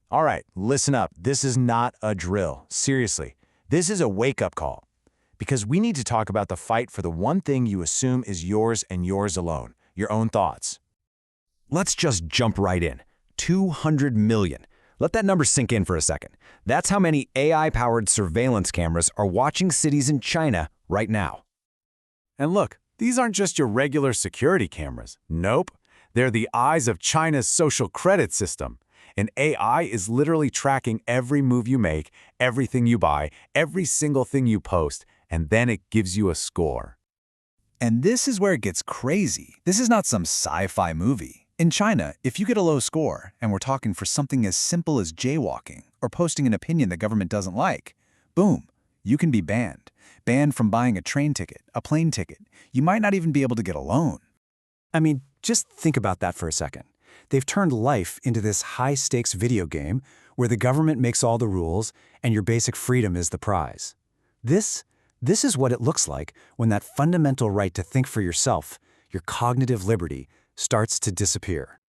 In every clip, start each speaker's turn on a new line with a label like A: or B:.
A: All right, listen up. This is not a drill. Seriously, this is a wake-up call. Because we need to talk about the fight for the one thing you assume is yours and yours alone, your own thoughts.
B: Let's just jump right in. 200 million. Let that number sink in for a second. That's how many AI-powered surveillance cameras are watching cities in China right now.
A: And look, these aren't just your regular security cameras. Nope. They're the eyes of China's social credit system. And AI is literally tracking every move you make, everything you buy, every single thing you post, and then it gives you a score.
C: And this is where it gets crazy. This is not some sci-fi movie. In China, if you get a low score, and we're talking for something as simple as jaywalking or posting an opinion the government doesn't like, boom, you can be banned. Banned from buying a train ticket, a plane ticket. You might not even be able to get a loan.
B: I mean, just think about that for a second. They've turned life into this high-stakes video game where the government makes all the rules and your basic freedom is the prize. This is what it looks like when that fundamental right to think for yourself, your cognitive liberty, starts to disappear.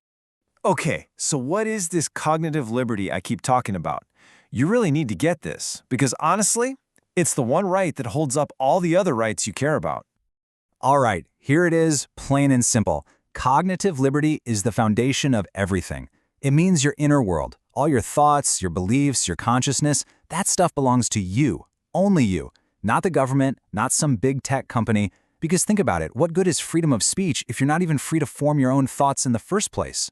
C: Okay, so what is this cognitive liberty I keep talking about? You really need to get this, because honestly, it's the one right that holds up all the other rights you care about.
B: All right, here it is, plain and simple. Cognitive liberty is the foundation of everything. It means your inner world, all your thoughts, your beliefs, your consciousness, that stuff belongs to you, only you, not the government, not some big tech company. Because think about it, what good is freedom of speech if you're not even free to form your own thoughts in the first place?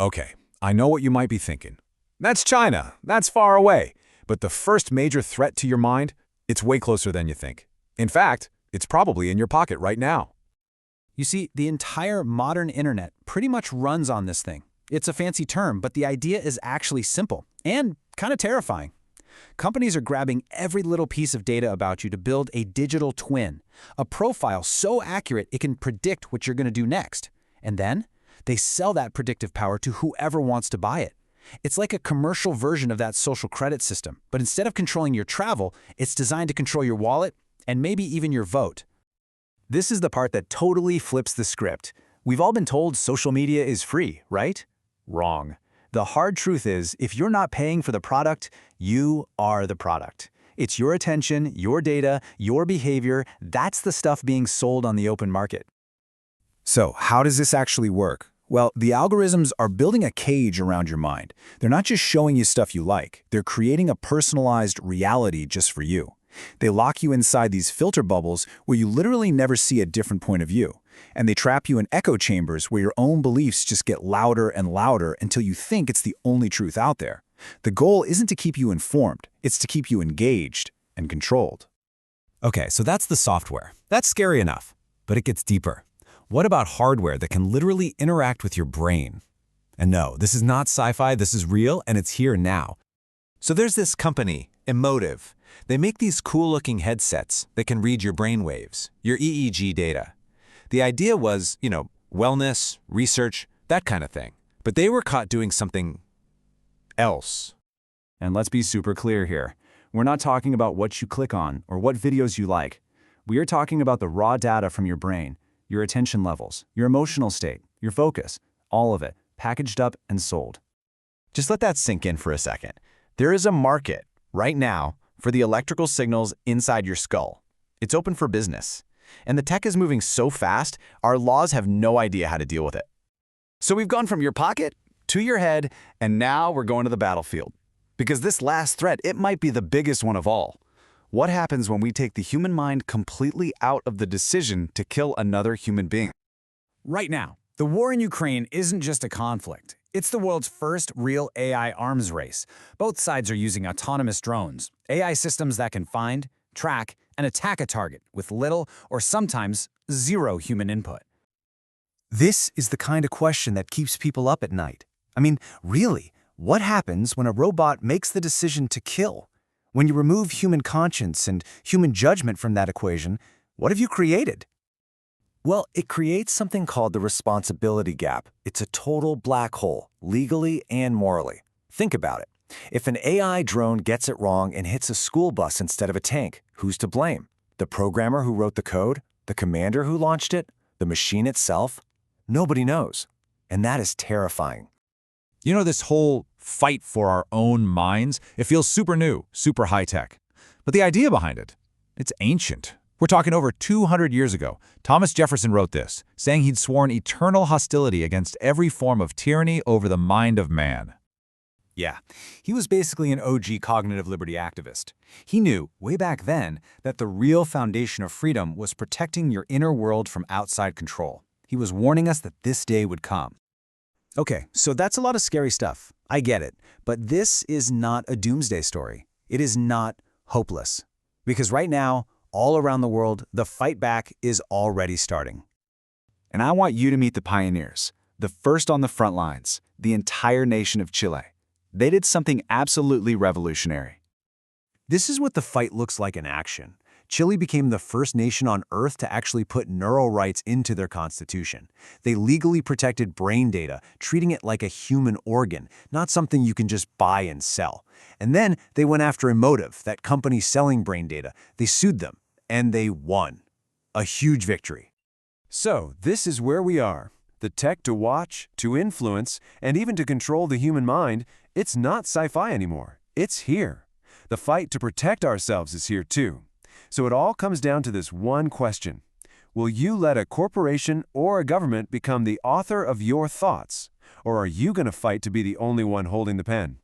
A: Okay, I know what you might be thinking. That's China. That's far away. But the first major threat to your mind, it's way closer than you think. In fact, it's probably in your pocket right now.
D: You see, the entire modern internet pretty much runs on this thing. It's a fancy term, but the idea is actually simple and kind of terrifying. Companies are grabbing every little piece of data about you to build a digital twin, a profile so accurate it can predict what you're going to do next. And then they sell that predictive power to whoever wants to buy it. It's like a commercial version of that social credit system, but instead of controlling your travel, it's designed to control your wallet and maybe even your vote.
C: This is the part that totally flips the script. We've all been told social media is free, right? Wrong. The hard truth is, if you're not paying for the product, you are the product. It's your attention, your data, your behavior, that's the stuff being sold on the open market. So, how does this actually work? Well, the algorithms are building a cage around your mind. They're not just showing you stuff you like, they're creating a personalized reality just for you. They lock you inside these filter bubbles where you literally never see a different point of view. And they trap you in echo chambers where your own beliefs just get louder and louder until you think it's the only truth out there. The goal isn't to keep you informed, it's to keep you engaged and controlled.
B: Okay, so that's the software. That's scary enough, but it gets deeper. What about hardware that can literally interact with your brain? And no, this is not sci-fi, this is real, and it's here now.
A: So there's this company, Emotive. They make these cool-looking headsets that can read your brainwaves, your EEG data. The idea was, wellness, research, that kind of thing. But they were caught doing something else.
C: And let's be super clear here. We're not talking about what you click on or what videos you like. We are talking about the raw data from your brain, your attention levels, your emotional state, your focus, all of it, packaged up and sold.
E: Just let that sink in for a second. There is a market, right now, for the electrical signals inside your skull. It's open for business. And the tech is moving so fast, our laws have no idea how to deal with it. So we've gone from your pocket to your head, and now we're going to the battlefield. Because this last threat, it might be the biggest one of all. What happens when we take the human mind completely out of the decision to kill another human being?
D: Right now, the war in Ukraine isn't just a conflict. It's the world's first real AI arms race. Both sides are using autonomous drones, AI systems that can find, track, and attack a target with little or sometimes zero human input.
C: This is the kind of question that keeps people up at night. I mean, really, what happens when a robot makes the decision to kill? When you remove human conscience and human judgment from that equation, what have you created? Well, it creates something called the responsibility gap. It's a total black hole, legally and morally. Think about it. If an AI drone gets it wrong and hits a school bus instead of a tank, who's to blame? The programmer who wrote the code? The commander who launched it? The machine itself? Nobody knows. And that is terrifying.
A: This whole fight for our own minds, it feels super new, super high-tech. But the idea behind it, it's ancient. We're talking over 200 years ago. Thomas Jefferson wrote this, saying he'd sworn eternal hostility against every form of tyranny over the mind of man.
B: Yeah, he was basically an OG cognitive liberty activist. He knew, way back then, that the real foundation of freedom was protecting your inner world from outside control. He was warning us that this day would come.
C: Okay, so that's a lot of scary stuff. I get it. But this is not a doomsday story. It is not hopeless. Because right now, all around the world, the fight back is already starting.
B: And I want you to meet the pioneers, the first on the front lines, the entire nation of Chile. They did something absolutely revolutionary.
C: This is what the fight looks like in action. Chile became the first nation on Earth to actually put neural rights into their constitution. They legally protected brain data, treating it like a human organ, not something you can just buy and sell. And then they went after Emotive, that company selling brain data. They sued them, and they won. A huge victory.
F: So, this is where we are. The tech to watch, to influence, and even to control the human mind, it's not sci-fi anymore. It's here. The fight to protect ourselves is here too. So it all comes down to this one question. Will you let a corporation or a government become the author of your thoughts? Or are you going to fight to be the only one holding the pen?